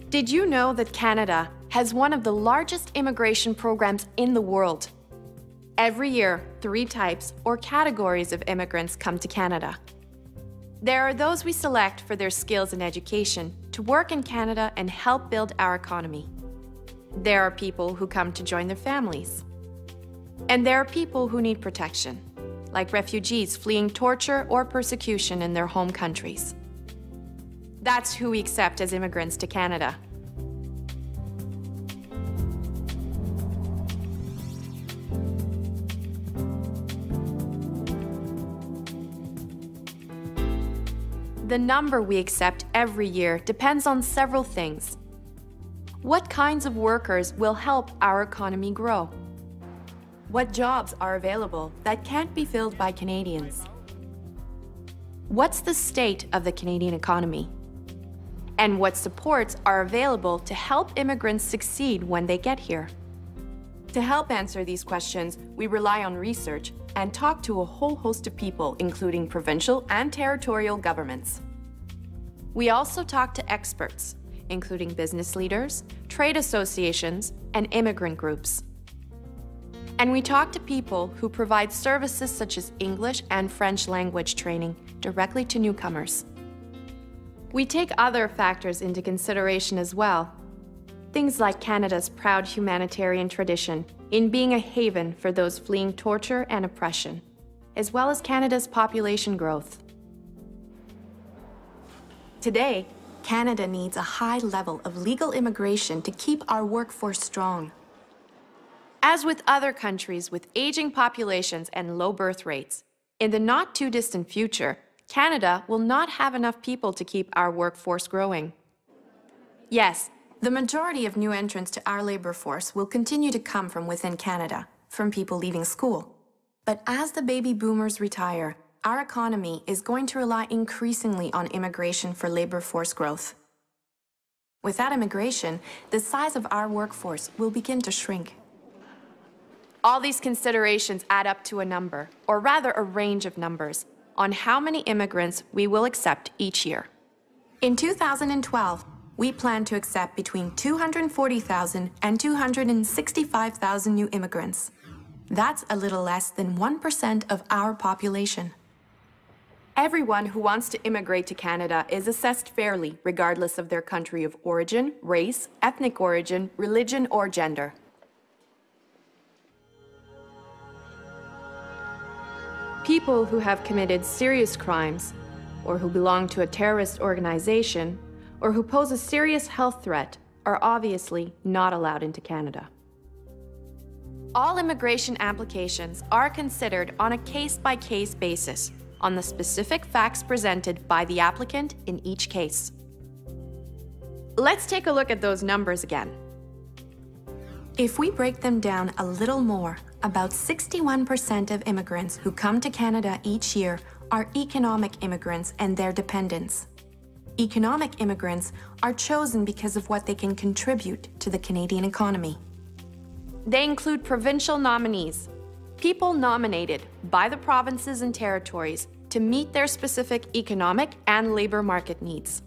Did you know that Canada has one of the largest immigration programs in the world? Every year, 3 types or categories of immigrants come to Canada. There are those we select for their skills and education to work in Canada and help build our economy. There are people who come to join their families. And there are people who need protection, like refugees fleeing torture or persecution in their home countries. That's who we accept as immigrants to Canada. The number we accept every year depends on several things. What kinds of workers will help our economy grow? What jobs are available that can't be filled by Canadians? What's the state of the Canadian economy? And what supports are available to help immigrants succeed when they get here? To help answer these questions, we rely on research and talk to a whole host of people, including provincial and territorial governments. We also talk to experts, including business leaders, trade associations, and immigrant groups. And we talk to people who provide services such as English and French language training directly to newcomers. We take other factors into consideration as well. Things like Canada's proud humanitarian tradition in being a haven for those fleeing torture and oppression, as well as Canada's population growth. Today, Canada needs a high level of legal immigration to keep our workforce strong. As with other countries with aging populations and low birth rates, in the not-too-distant future, Canada will not have enough people to keep our workforce growing. Yes, the majority of new entrants to our labor force will continue to come from within Canada, from people leaving school. But as the baby boomers retire, our economy is going to rely increasingly on immigration for labor force growth. Without immigration, the size of our workforce will begin to shrink. All these considerations add up to a number, or rather a range of numbers, on how many immigrants we will accept each year. In 2012, we plan to accept between 240,000 and 265,000 new immigrants. That's a little less than 1% of our population. Everyone who wants to immigrate to Canada is assessed fairly, regardless of their country of origin, race, ethnic origin, religion, or gender. People who have committed serious crimes, or who belong to a terrorist organization, or who pose a serious health threat are obviously not allowed into Canada. All immigration applications are considered on a case-by-case basis, on the specific facts presented by the applicant in each case. Let's take a look at those numbers again. If we break them down a little more, about 61% of immigrants who come to Canada each year are economic immigrants and their dependents. Economic immigrants are chosen because of what they can contribute to the Canadian economy. They include provincial nominees, people nominated by the provinces and territories to meet their specific economic and labor market needs.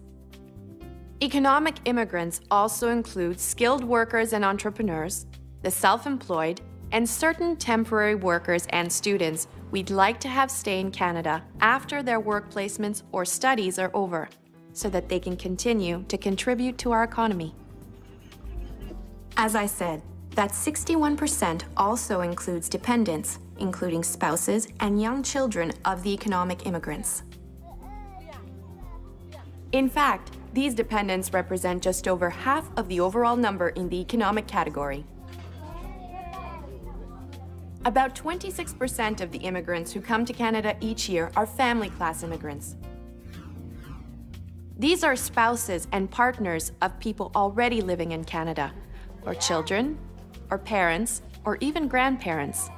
Economic immigrants also include skilled workers and entrepreneurs, the self-employed, and certain temporary workers and students we'd like to have stay in Canada after their work placements or studies are over, so that they can continue to contribute to our economy. As I said, that 61% also includes dependents, including spouses and young children of the economic immigrants. In fact, these dependents represent just over half of the overall number in the economic category. About 26% of the immigrants who come to Canada each year are family class immigrants. These are spouses and partners of people already living in Canada, or children, or parents, or even grandparents.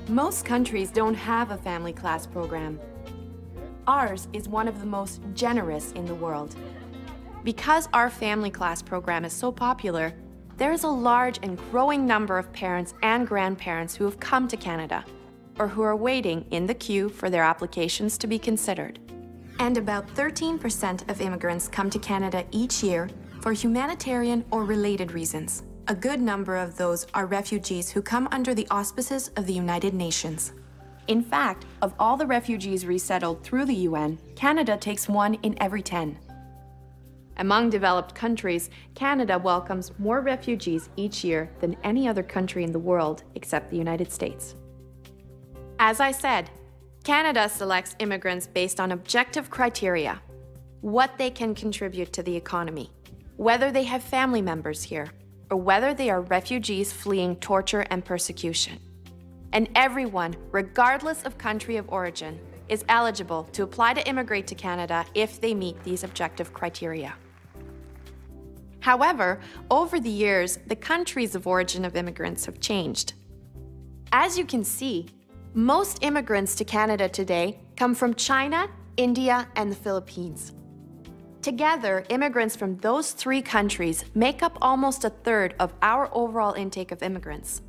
Most countries don't have a family class program. Ours is one of the most generous in the world. Because our family class program is so popular, there is a large and growing number of parents and grandparents who have come to Canada, or who are waiting in the queue for their applications to be considered. And about 13% of immigrants come to Canada each year for humanitarian or related reasons. A good number of those are refugees who come under the auspices of the United Nations. In fact, of all the refugees resettled through the UN, Canada takes 1 in every 10. Among developed countries, Canada welcomes more refugees each year than any other country in the world except the United States. As I said, Canada selects immigrants based on objective criteria: what they can contribute to the economy, whether they have family members here, or whether they are refugees fleeing torture and persecution. And everyone, regardless of country of origin, is eligible to apply to immigrate to Canada if they meet these objective criteria. However, over the years, the countries of origin of immigrants have changed. As you can see, most immigrants to Canada today come from China, India, and the Philippines. Together, immigrants from those 3 countries make up almost a third of our overall intake of immigrants.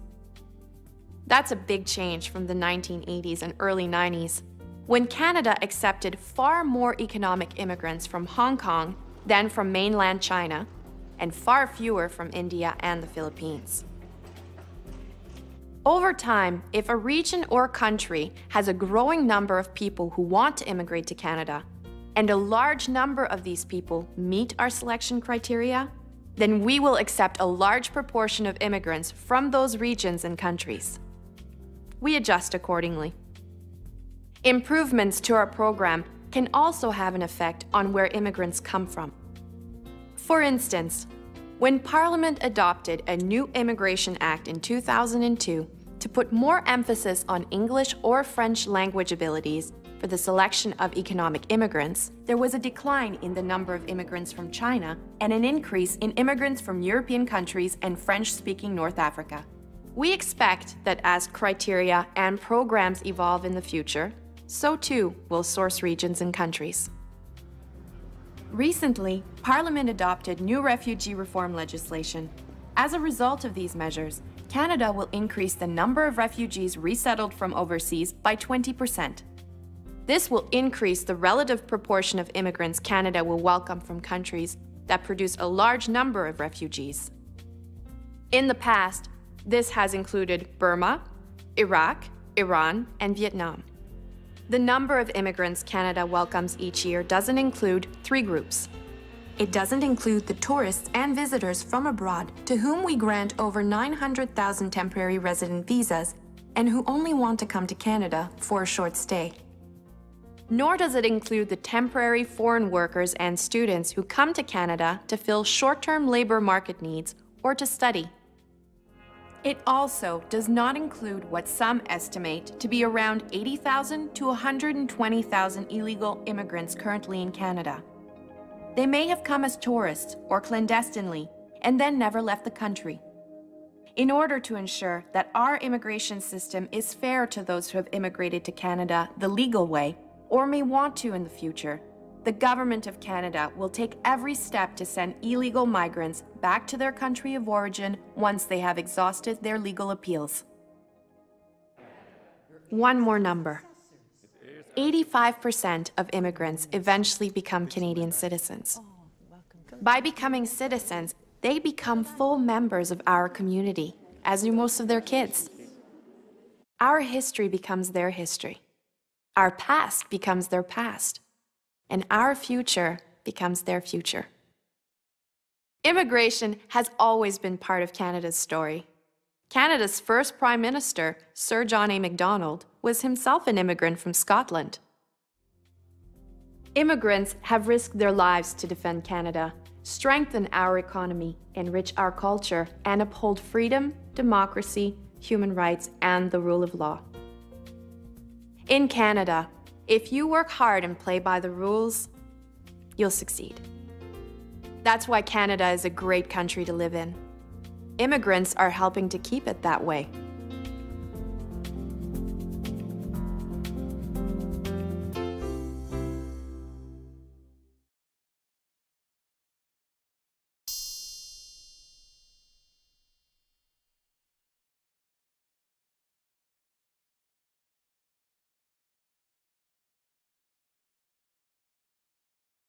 That's a big change from the 1980s and early 90s, when Canada accepted far more economic immigrants from Hong Kong than from mainland China, and far fewer from India and the Philippines. Over time, if a region or country has a growing number of people who want to immigrate to Canada, and a large number of these people meet our selection criteria, then we will accept a large proportion of immigrants from those regions and countries. We adjust accordingly. Improvements to our program can also have an effect on where immigrants come from. For instance, when Parliament adopted a new Immigration Act in 2002 to put more emphasis on English or French language abilities for the selection of economic immigrants, there was a decline in the number of immigrants from China and an increase in immigrants from European countries and French-speaking North Africa. We expect that as criteria and programs evolve in the future, so too will source regions and countries. Recently, Parliament adopted new refugee reform legislation. As a result of these measures, Canada will increase the number of refugees resettled from overseas by 20%. This will increase the relative proportion of immigrants Canada will welcome from countries that produce a large number of refugees. In the past, this has included Burma, Iraq, Iran, and Vietnam. The number of immigrants Canada welcomes each year doesn't include 3 groups. It doesn't include the tourists and visitors from abroad to whom we grant over 900,000 temporary resident visas and who only want to come to Canada for a short stay. Nor does it include the temporary foreign workers and students who come to Canada to fill short-term labor market needs or to study. It also does not include what some estimate to be around 80,000 to 120,000 illegal immigrants currently in Canada. They may have come as tourists or clandestinely and then never left the country. In order to ensure that our immigration system is fair to those who have immigrated to Canada the legal way, or may want to in the future, the Government of Canada will take every step to send illegal migrants back to their country of origin once they have exhausted their legal appeals. One more number. 85% of immigrants eventually become Canadian citizens. By becoming citizens, they become full members of our community, as do most of their kids. Our history becomes their history. Our past becomes their past. And our future becomes their future. Immigration has always been part of Canada's story. Canada's first Prime Minister, Sir John A. Macdonald, was himself an immigrant from Scotland. Immigrants have risked their lives to defend Canada, strengthen our economy, enrich our culture, and uphold freedom, democracy, human rights, and the rule of law. In Canada, if you work hard and play by the rules, you'll succeed. That's why Canada is a great country to live in. Immigrants are helping to keep it that way.